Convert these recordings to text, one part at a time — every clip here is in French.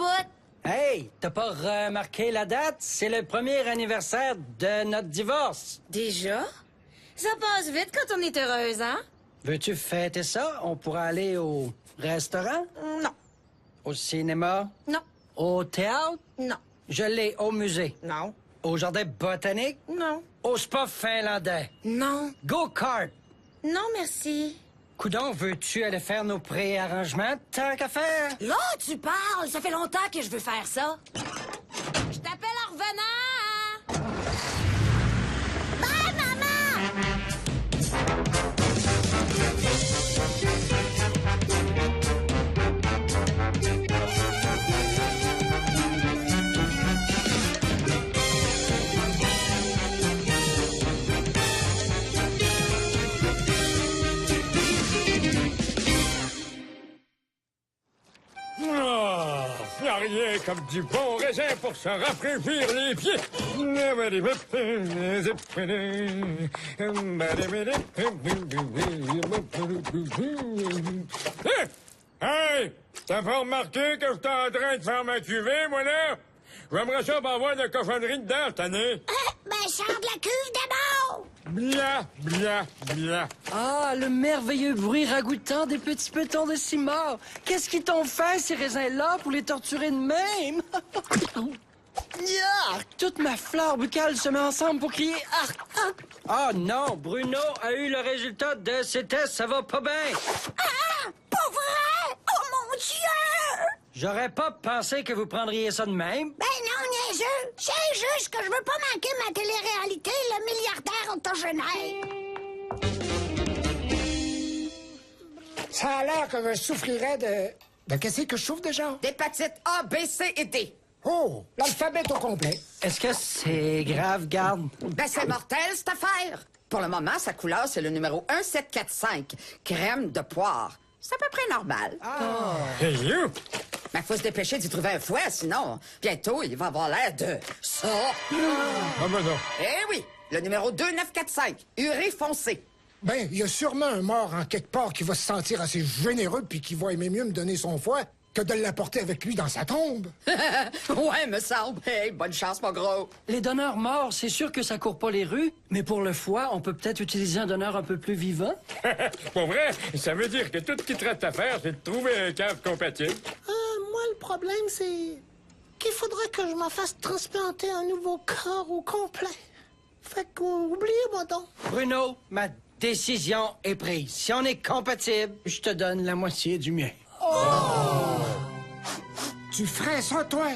capote. Hey, t'as pas remarqué la date? C'est le premier anniversaire de notre divorce. Déjà? Ça passe vite quand on est heureuse, hein? Veux-tu fêter ça? On pourra aller au restaurant? Non. Au cinéma? Non. Au théâtre? Non. Je l'ai au musée. Non. Au jardin botanique? Non. Au spa finlandais? Non. Go-kart? Non, merci. Coudon, veux-tu aller faire nos préarrangements? Tant qu'à faire? Là, tu parles! Ça fait longtemps que je veux faire ça. Je t'appelle en revenant! Bye, maman! Ah, y a rien comme du bon raisin pour se rafraîchir les pieds. Hey! T'as pas remarqué que j'étais en train de faire ma cuvée, moi, là? J'aimerais ça pas avoir de cochonnerie dedans cette année. Ben, chante la cuve d'abord! Blia, blia, blia. Ah, le merveilleux bruit ragoûtant des petits pétons de ciment. Qu'est-ce qu'ils t'ont fait, ces raisins-là, pour les torturer de même? Yark! Toute ma flore buccale se met ensemble pour crier arc, arc. Ah non, Bruno a eu le résultat de ses tests, ça va pas bien. Ah! Pas vrai! Oh mon Dieu! J'aurais pas pensé que vous prendriez ça de même. Ben non, niaiseux! C'est juste que je veux pas manquer ma télé-réalité, le milliardaire octogénaire. Ça a l'air que je souffrirais de qu'est-ce que je souffre déjà? D'hépatite A, B, C et D. Oh, l'alphabet au complet. Est-ce que c'est grave, garde? Ben, c'est mortel, cette affaire. Pour le moment, sa couleur, c'est le numéro 1745. Crème de poire. C'est à peu près normal. Hey, you! Mais faut se dépêcher d'y trouver un fouet, sinon, bientôt, il va avoir l'air de ça. Ah, ben non. Eh oui, le numéro 2945, urée foncée. Ben, il y a sûrement un mort en quelque part qui va se sentir assez généreux puis qui va aimer mieux me donner son foie que de l'apporter avec lui dans sa tombe. Ouais, me semble. Hey, bonne chance, mon gros. Les donneurs morts, c'est sûr que ça court pas les rues, mais pour le foie, on peut peut-être utiliser un donneur un peu plus vivant. Pour vrai, ça veut dire que tout ce qui te reste à faire, c'est de trouver un cave compatible. Moi, le problème, c'est qu'il faudrait que je m'en fasse transplanter un nouveau corps au complet. Fait oubliez-moi donc. Bruno, ma décision est prise. Si on est compatible, je te donne la moitié du mien. Tu ferais ça, toi?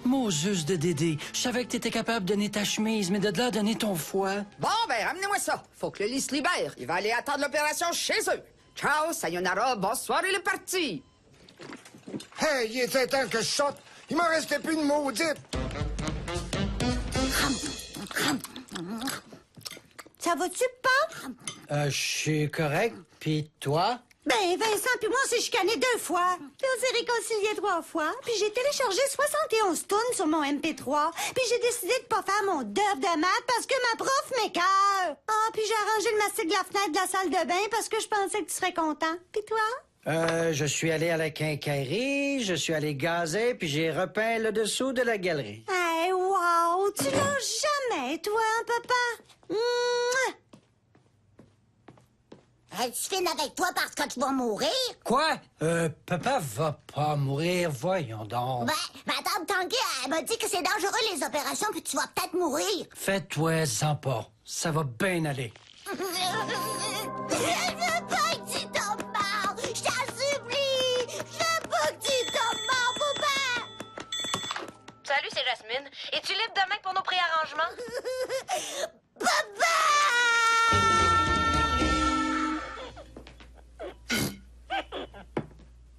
Moses de Dédé, je savais que t'étais capable de donner ta chemise, mais de là donner ton foie. Bon, ben, ramenez-moi ça. Faut que le lit se libère. Il va aller attendre l'opération chez eux. Ciao, sayonara, bonsoir et le parti. Hey, il était temps que je sorte. Il m'en restait plus une maudite. Ça va-tu, pas? Je suis correct, puis toi? Ben, Vincent puis moi, on s'est chicanés 2 fois. Puis on s'est réconciliés 3 fois. Puis j'ai téléchargé 71 tonnes sur mon MP3. Puis j'ai décidé de pas faire mon d'œuvre de maths parce que ma prof m'écoeure. Ah, puis j'ai arrangé le mastic de la fenêtre de la salle de bain parce que je pensais que tu serais content. Puis toi? Je suis allé à la quincaillerie, je suis allé gazer, puis j'ai repeint le dessous de la galerie. Hey, wow! Tu lâches jamais, toi, hein, papa? Mouah! Hey, tu fines avec toi parce que tu vas mourir? Quoi? Papa va pas mourir, voyons donc. Ben, Madame Tanguy, elle m'a dit que c'est dangereux les opérations puis tu vas peut-être mourir. Fais-toi-en pas, ça va bien aller. Je veux pas que tu tombes mort! Je t'en supplie! Je veux pas que tu tombes mort, papa! Salut, c'est Jasmine. Es-tu libre demain pour nos préarrangements?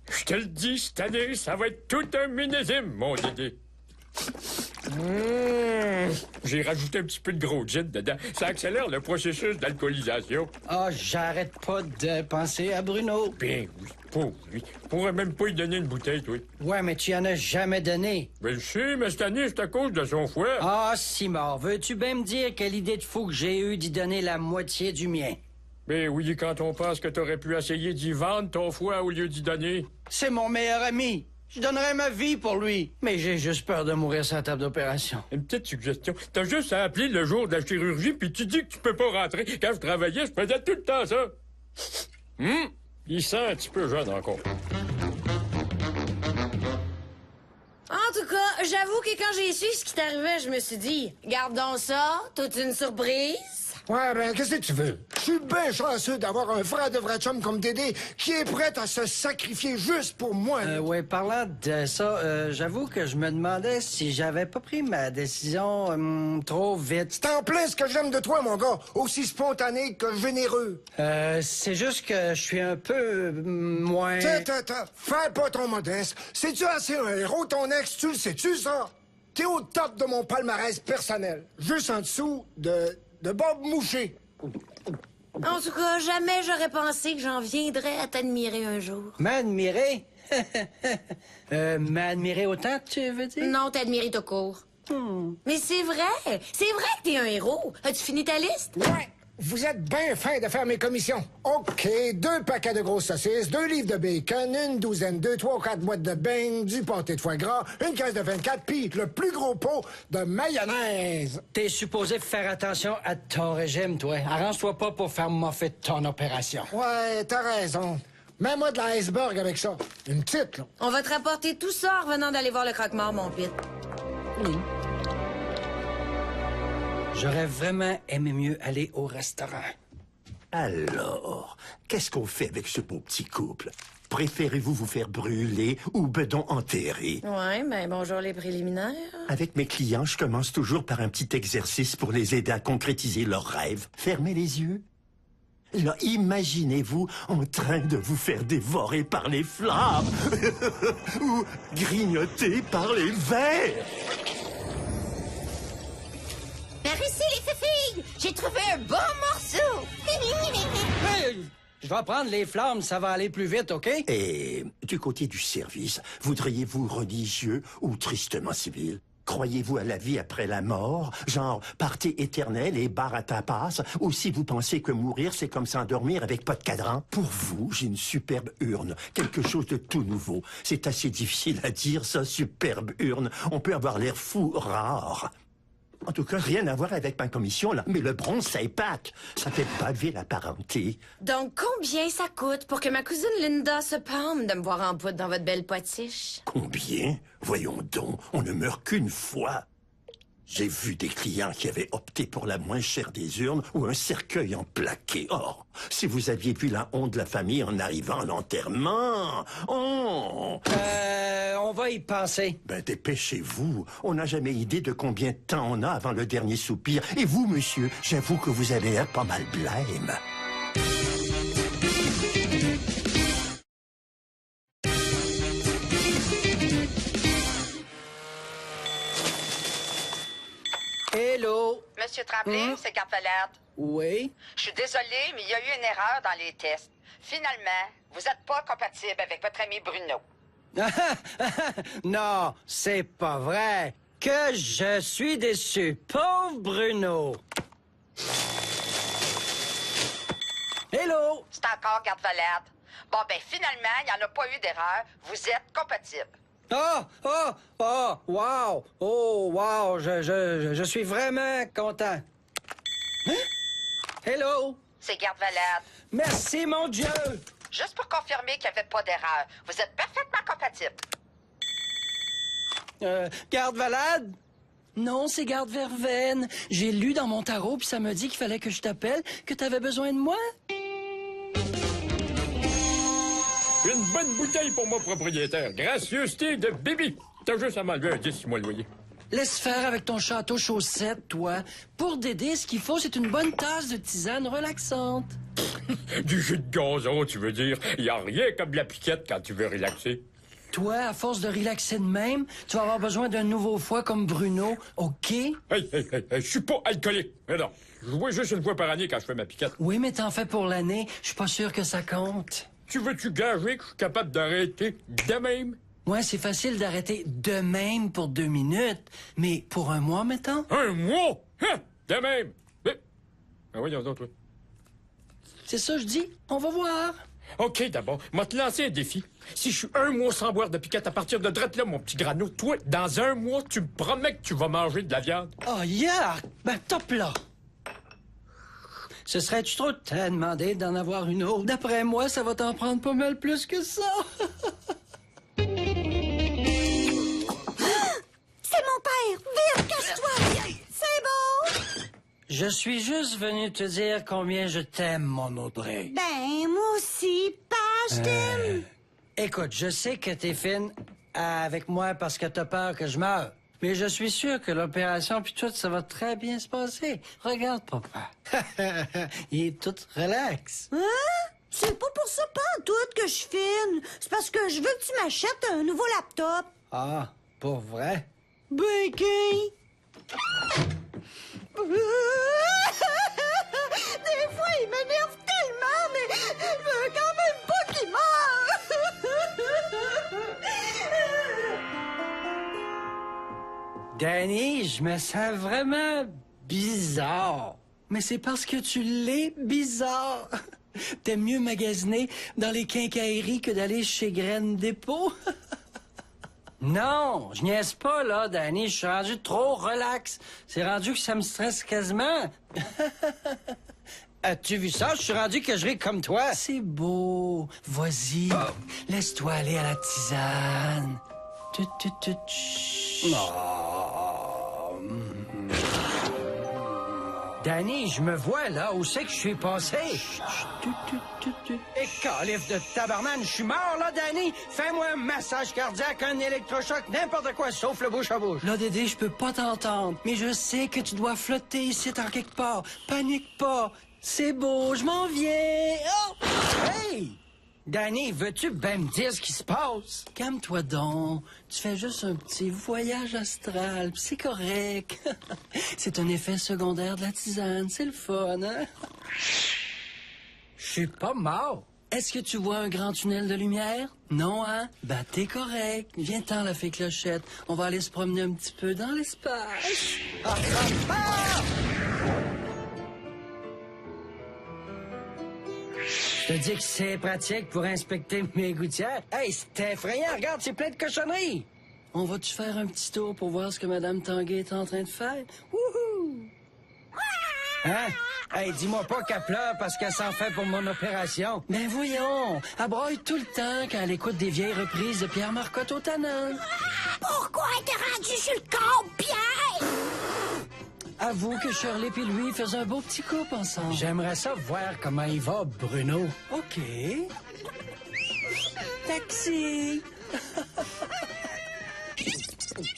Je te le dis, cette année, ça va être tout un millésime, mon Dédé. J'ai rajouté un petit peu de gros gin dedans. Ça accélère le processus d'alcoolisation. Ah, j'arrête pas de penser à Bruno. Ben oui, pauvre lui. Pourrais même pas lui donner une bouteille, toi. Ouais, mais tu en as jamais donné. Ben je sais, mais cette année, c'est à cause de son foie. Ah, Simard, veux-tu bien me dire quelle idée de fou que j'ai eue d'y donner la moitié du mien? Ben oui, quand on pense que t'aurais pu essayer d'y vendre ton foie au lieu d'y donner. C'est mon meilleur ami. Je donnerais ma vie pour lui. Mais j'ai juste peur de mourir sur la table d'opération. Une petite suggestion. T'as juste à appeler le jour de la chirurgie, puis tu dis que tu peux pas rentrer. Quand je travaillais, je faisais tout le temps ça. Il sent un petit peu jeune encore. En tout cas, j'avoue que quand j'ai su ce qui t'arrivait, je me suis dit, gardons ça, toute une surprise. Ouais, ben, qu'est-ce que tu veux? Je suis bien chanceux d'avoir un frère de vrai chum comme Dédé qui est prêt à se sacrifier juste pour moi. Ouais, parlant de ça, j'avoue que je me demandais si j'avais pas pris ma décision trop vite. C'est en plein ce que j'aime de toi, mon gars. Aussi spontané que généreux. C'est juste que je suis un peu moins... Fais pas ton modeste. C'est-tu assez un héros, ton ex? Tu le sais-tu, ça? T'es au top de mon palmarès personnel. Juste en dessous de Bob Moucher. En tout cas, jamais j'aurais pensé que j'en viendrais à t'admirer un jour. M'admirer? M'admirer autant, tu veux dire? Non, t'admirer tout court. Mais c'est vrai que t'es un héros. As-tu fini ta liste? Ouais. Vous êtes bien fin de faire mes commissions. OK, 2 paquets de grosses saucisses, 2 livres de bacon, une douzaine, 2, 3 ou 4 boîtes de beignes, du pâté de foie gras, une caisse de 24, puis le plus gros pot de mayonnaise. T'es supposé faire attention à ton régime, toi. Arrange-toi pas pour faire moffer ton opération. Ouais, t'as raison. Mets-moi de l'iceberg avec ça. Une petite, là. On va te rapporter tout ça en revenant d'aller voir le croque-mort, mon Pete. J'aurais vraiment aimé mieux aller au restaurant. Alors, qu'est-ce qu'on fait avec ce beau petit couple? Préférez-vous vous faire brûler ou bedon enterrer? Ouais, ben bonjour les préliminaires. Avec mes clients, je commence toujours par un petit exercice pour les aider à concrétiser leurs rêves. Fermez les yeux. Là, imaginez-vous en train de vous faire dévorer par les flammes ou grignoter par les vers. Par ici, les filles! J'ai trouvé un bon morceau! Hey, je vais prendre les flammes, ça va aller plus vite, OK? Et du côté du service, voudriez-vous religieux ou tristement civil? Croyez-vous à la vie après la mort, genre party éternel et bar à tapas, ou si vous pensez que mourir, c'est comme s'endormir avec pas de cadran? Pour vous, j'ai une superbe urne, quelque chose de tout nouveau. C'est assez difficile à dire, ça, superbe urne. On peut avoir l'air fou rare. En tout cas, rien à voir avec ma commission, là. Mais le bronze, ça épate. Ça fait baver la parenté. Donc, combien ça coûte pour que ma cousine Linda se pende de me voir en poudre dans votre belle potiche? Combien? Voyons donc, on ne meurt qu'une fois. J'ai vu des clients qui avaient opté pour la moins chère des urnes ou un cercueil en plaqué. Oh, si vous aviez vu la honte de la famille en arrivant à l'enterrement. Oh! On va y penser. Ben, dépêchez-vous. On n'a jamais idée de combien de temps on a avant le dernier soupir. Et vous, monsieur, j'avoue que vous avez l'air pas mal blême. Hello. Monsieur Tremblay, c'est Garvalade. Oui? Je suis désolée, mais il y a eu une erreur dans les tests. Finalement, vous n'êtes pas compatible avec votre ami Bruno. Non, c'est pas vrai. Que je suis déçu. Pauvre Bruno. Hello. C'est encore Garvalade. Bon, ben finalement, il n'y en a pas eu d'erreur. Vous êtes compatible. Wow, je suis vraiment content. Hein? Hello. C'est Garvalade. Merci, mon Dieu. Juste pour confirmer qu'il n'y avait pas d'erreur. Vous êtes parfaitement compatible. Garde-Valade? Non, c'est Garde-Verveine. J'ai lu dans mon tarot, puis ça me dit qu'il fallait que je t'appelle, que t'avais besoin de moi. Une bonne bouteille pour mon propriétaire. Gracieuseté de Bibi. T'as juste à m'enlever un 10 mois de loyer. Laisse faire avec ton château chaussette, toi. Pour Dédé, ce qu'il faut, c'est une bonne tasse de tisane relaxante. Du jus de gazon, tu veux dire. Y a rien comme la piquette quand tu veux relaxer. Toi, à force de relaxer de même, tu vas avoir besoin d'un nouveau foie comme Bruno, OK? Hey, je suis pas alcoolique. Mais non, je bois juste une fois par année quand je fais ma piquette. Oui, mais t'en fais pour l'année. Je suis pas sûr que ça compte. Tu veux-tu gager que je suis capable d'arrêter de même? Ouais, c'est facile d'arrêter de même pour 2 minutes, mais pour un mois, mettons? Un mois? Hein? De même? Mais... Ah voyons donc, toi. C'est ça, je dis. On va voir. OK, d'abord, m'a te lancer un défi. Si je suis un mois sans boire de piquette à partir de drette là, mon petit grano, toi, dans un mois, tu me promets que tu vas manger de la viande? Oh, yeah! Ben, top là! Ce serait-tu trop de te demander d'en avoir une autre? D'après moi, ça va t'en prendre pas mal plus que ça. C'est mon père! Vite, cache-toi! C'est beau! Je suis juste venu te dire combien je t'aime, mon Audrey. Ben, moi aussi, pas, je t'aime. Écoute, je sais que t'es fine avec moi parce que t'as peur que je meure. Mais je suis sûr que l'opération puis tout, ça va très bien se passer. Regarde, papa. Il est tout relax. Hein? C'est pas pour ça, pas en tout, que je suis fine. C'est parce que je veux que tu m'achètes un nouveau laptop. Ah, pour vrai? Becky! Des fois, il m'énerve tellement, mais je veux quand même pas qu'il meure! Danny, je me sens vraiment bizarre. Mais c'est parce que tu l'es bizarre. T'aimes mieux magasiner dans les quincailleries que d'aller chez Graines Dépôt? Non, je niaise pas, là, Danny. Je suis rendu trop relax. C'est rendu que ça me stresse quasiment. As-tu vu ça? Je suis rendu que je ris comme toi. C'est beau. Vas-y. Laisse-toi aller à la tisane. Danny, je me vois, là. Où c'est que je suis passé? Et calife de tabarnane, je suis mort, là, Danny. Fais-moi un massage cardiaque, un électrochoc, n'importe quoi, sauf le bouche à bouche. Là, Dédé, je peux pas t'entendre. Mais je sais que tu dois flotter ici, en quelque part. Panique pas. C'est beau, je m'en viens. Oh! Hey! Danny, veux-tu ben me dire ce qui se passe? Calme-toi donc. Tu fais juste un petit voyage astral, pis c'est correct. C'est un effet secondaire de la tisane, c'est le fun, hein? Je suis pas mort. Est-ce que tu vois un grand tunnel de lumière? Non, hein? Ben, t'es correct. Viens-t'en, la fée Clochette. On va aller se promener un petit peu dans l'espace. Ah, ah, ah! Je te dis que c'est pratique pour inspecter mes gouttières. Hey, c'est effrayant. Regarde, c'est plein de cochonneries. On va-tu faire un petit tour pour voir ce que Mme Tanguay est en train de faire? Wouhou! Hein? Hey, dis-moi pas qu'elle pleure parce qu'elle s'en fait pour mon opération. Ben voyons, elle broye tout le temps quand elle écoute des vieilles reprises de Pierre Marcotte au Tannant. Pourquoi t'es rendu sur le camp, Pierre? Avoue que Shirley et lui faisaient un beau petit couple ensemble. J'aimerais ça voir comment il va, Bruno. OK. Taxi!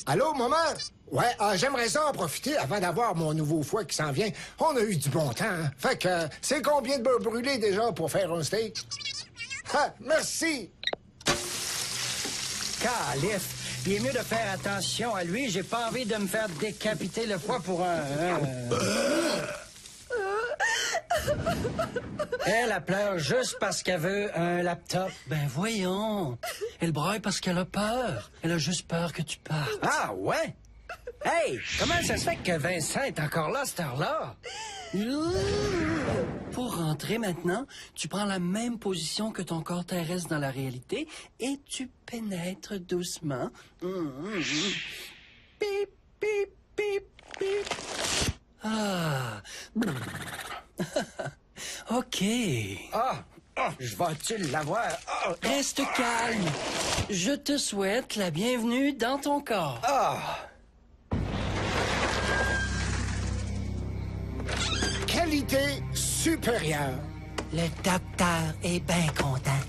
Allô, maman? Ouais, j'aimerais ça en profiter avant d'avoir mon nouveau foie qui s'en vient. On a eu du bon temps, hein? Fait que, c'est combien de beurre brûlé déjà pour faire un steak? Ah, merci! Calife! Il est mieux de faire attention à lui. J'ai pas envie de me faire décapiter le foie pour un... Elle pleure juste parce qu'elle veut un laptop. Ben voyons. Elle braille parce qu'elle a peur. Elle a juste peur que tu partes. Ah ouais? Hey, comment ça se fait que Vincent est encore là à cette heure-là? Pour rentrer maintenant, tu prends la même position que ton corps terrestre dans la réalité et tu pénètres doucement. Pip, pip, pip, pip. Ah. OK. Je vais-tu l'avoir? Reste calme. Je te souhaite la bienvenue dans ton corps. Qualité supérieure. Le docteur est bien content.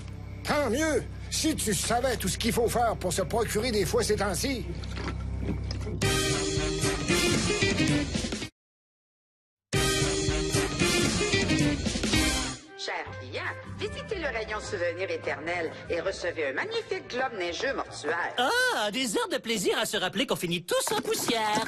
Tant mieux, si tu savais tout ce qu'il faut faire pour se procurer des foies ces temps-ci. Chers clients, visitez le rayon souvenir éternel et recevez un magnifique globe neigeux mortuaire. Ah, des heures de plaisir à se rappeler qu'on finit tous en poussière.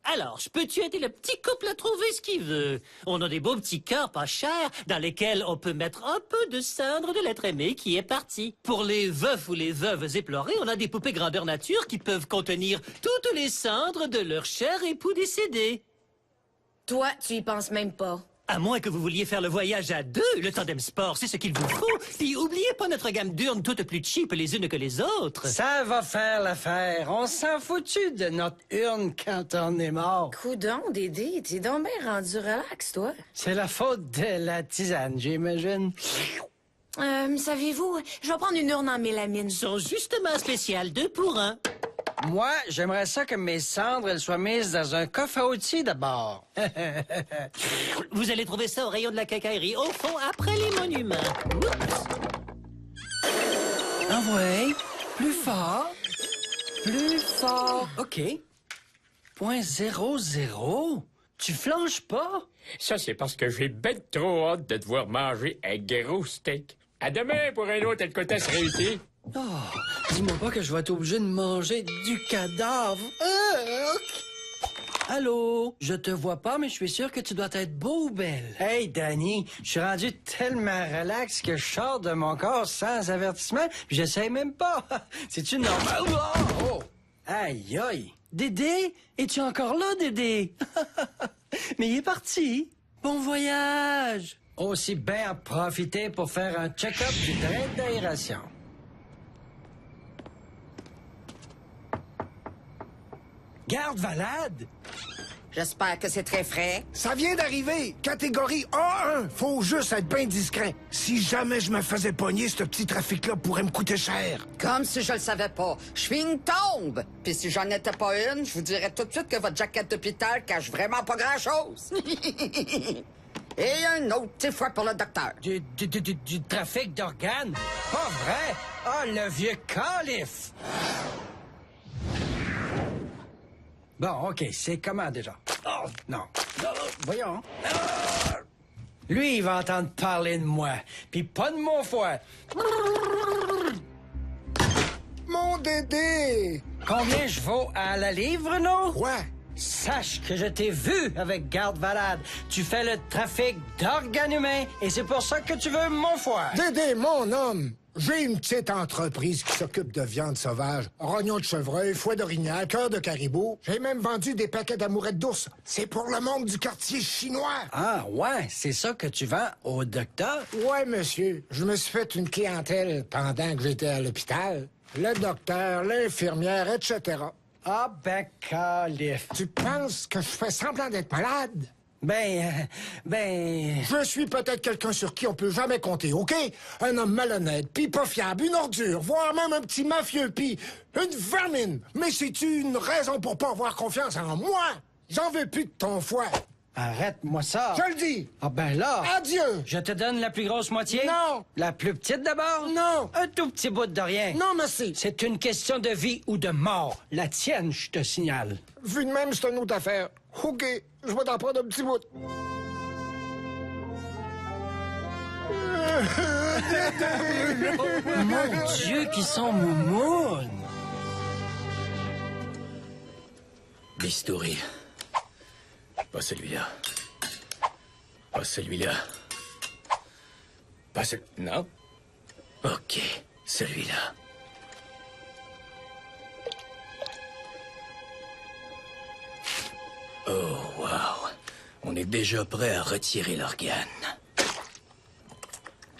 Alors, je peux-tu aider le petit couple à trouver ce qu'il veut? On a des beaux petits cœurs pas chers dans lesquels on peut mettre un peu de cendre de l'être aimé qui est parti. Pour les veufs ou les veuves éplorées, on a des poupées grandeur nature qui peuvent contenir toutes les cendres de leur cher époux décédé. Toi, tu y penses même pas. À moins que vous vouliez faire le voyage à deux, le tandem sport, c'est ce qu'il vous faut. Puis oubliez pas notre gamme d'urnes toutes plus cheap les unes que les autres. Ça va faire l'affaire. On s'en foutu de notre urne quand on est mort. Coudon, Dédé, t'es donc bien rendu relax, toi. C'est la faute de la tisane, j'imagine. Saviez-vous, je vais prendre une urne en mélamine. Ils sont justement spéciales, 2 pour 1. Moi, j'aimerais ça que mes cendres elles soient mises dans un coffre à outils d'abord. Vous allez trouver ça au rayon de la quincaillerie, au fond, après les monuments. Oups. Ah ouais? Plus fort. Plus fort. OK. .00. Tu flanches pas? Ça, c'est parce que j'ai ben trop hâte de devoir manger un gros steak. À demain pour un autre Alcotas réussi. Oh, dis-moi pas que je vais être obligé de manger du cadavre. Allô? Je te vois pas, mais je suis sûr que tu dois être beau ou belle. Hey, Danny, je suis rendu tellement relax que je sors de mon corps sans avertissement, puis j'essaie même pas. C'est-tu normal? Oh! Aïe, aïe. Dédé? Es-tu encore là, Dédé? Mais il est parti. Bon voyage. Aussi bien en profiter pour faire un check-up du drain d'aération. Garde Valade! J'espère que c'est très frais. Ça vient d'arriver. Catégorie A1. Faut juste être bien discret. Si jamais je me faisais pogner, ce petit trafic-là pourrait me coûter cher. Comme si je le savais pas. Je suis une tombe. Puis si j'en étais pas une, je vous dirais tout de suite que votre jaquette d'hôpital cache vraiment pas grand-chose. Et un autre petit fois pour le docteur. Du trafic d'organes? Pas vrai? Ah, le vieux calife! Bon, OK, c'est comment déjà? Oh, non. Voyons. Lui, il va entendre parler de moi, puis pas de mon foie. Mon Dédé! Combien je vaux à la livre, non? Quoi? Sache que je t'ai vu avec Garde Valade. Tu fais le trafic d'organes humains, et c'est pour ça que tu veux mon foie. Dédé, mon homme! J'ai une petite entreprise qui s'occupe de viande sauvage. Rognons de chevreuil, foie d'orignal, cœur de caribou. J'ai même vendu des paquets d'amourettes d'ours. C'est pour le monde du quartier chinois. Ah, ouais, c'est ça que tu vends au docteur? Ouais, monsieur. Je me suis fait une clientèle pendant que j'étais à l'hôpital. Le docteur, l'infirmière, etc. Ah, ben, calife. Tu penses que je fais semblant d'être malade? Ben... Je suis peut-être quelqu'un sur qui on peut jamais compter, OK? Un homme malhonnête, puis pas fiable, une ordure, voire même un petit mafieux, puis une vermine. Mais c'est-tu une raison pour pas avoir confiance en moi? J'en veux plus de ton foie. Arrête-moi ça. Je le dis. Ah ben là... Adieu. Je te donne la plus grosse moitié? Non. La plus petite d'abord? Non. Un tout petit bout de rien? Non, merci. C'est une question de vie ou de mort. La tienne, je te signale. Vu de même, c'est une autre affaire. OK, je vais t'en prendre un petit bout. Mon Dieu, qui sont moumounes! Bistouri. Pas celui-là. Pas celui-là. Pas celui... Non? OK, celui-là. Oh, wow. On est déjà prêt à retirer l'organe.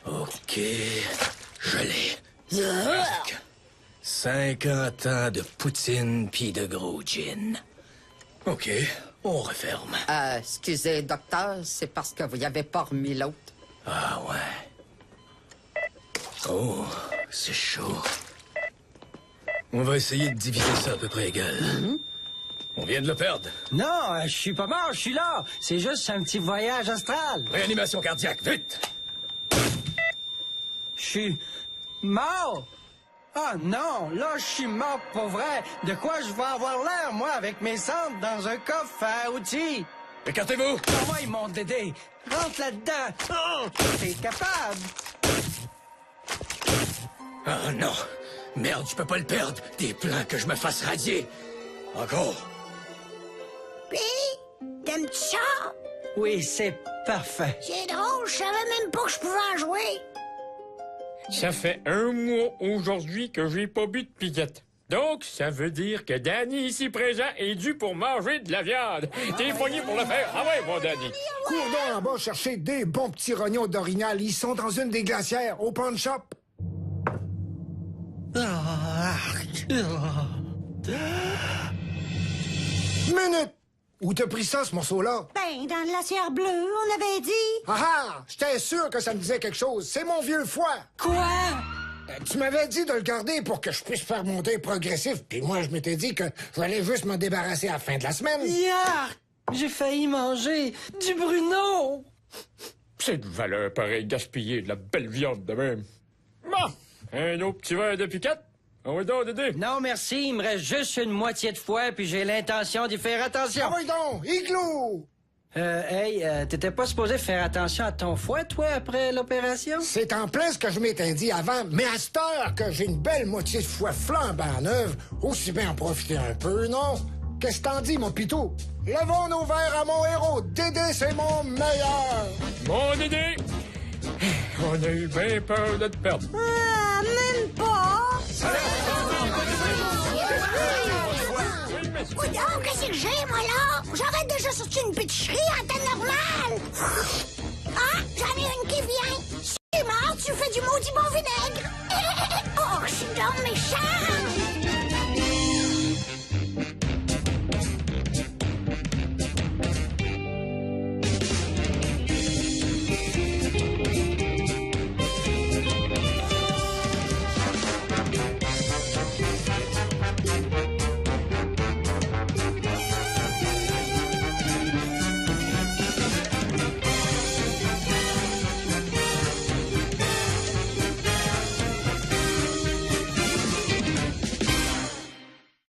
OK, je l'ai. 50 ans de poutine puis de gros gin. OK, on referme. Excusez, docteur, c'est parce que vous y avez pas remis l'autre. Ah ouais. Oh, c'est chaud. On va essayer de diviser ça à peu près égal. On vient de le perdre. Non, je suis pas mort, je suis là. C'est juste un petit voyage astral. Réanimation cardiaque, vite! Je suis mort. Ah non, là, je suis mort pour vrai. De quoi je vais avoir l'air, moi, avec mes cendres dans un coffre à outils? Écartez-vous! Ah ouais, mon Dédé. Rentre là-dedans. Oh, t'es capable. Ah non! Merde, je peux pas le perdre! Des plans que je me fasse radier! Encore! Puis, t'aimes-tu ça? Oui, c'est parfait. C'est drôle, je savais même pas que je pouvais en jouer. Ça fait 1 mois aujourd'hui que j'ai pas bu de piquette. Donc, ça veut dire que Danny, ici présent, est dû pour manger de la viande. T'es poigné pour le faire. Ah ouais, mon Danny. Cours donc en bas chercher des bons petits rognons d'orignal. Ils sont dans une des glacières, au pawn shop. Minute! Où t'as pris ça, ce morceau-là? Ben, dans le glacière bleu, on avait dit. Ah ah! J'étais sûr que ça me disait quelque chose. C'est mon vieux foie. Quoi? Tu m'avais dit de le garder pour que je puisse faire mon deuil progressif, puis moi, je m'étais dit que j'allais juste m'en débarrasser à la fin de la semaine. Yark! J'ai failli manger du Bruno! C'est de valeur pareil, gaspiller de la belle viande de même. Bon, un autre petit verre de piquette? On va donc, Dédé. Non, merci. Il me reste juste une moitié de foie, puis j'ai l'intention d'y faire attention. Ah oui donc! Igloo! T'étais pas supposé faire attention à ton foie, toi, après l'opération? C'est en plein ce que je m'étais dit avant, mais à cette heure que j'ai une belle moitié de foie flambant neuve, aussi bien en profiter un peu, non? Qu'est-ce que t'en dis, mon pitou? Levons nos verres à mon héros. Dédé, c'est mon meilleur! Mon Dédé! On a eu bien peur de te perdre. Ah, même pas. Qu'est-ce que j'ai, moi, là? J'arrête déjà sortir une pâtisserie en temps normal.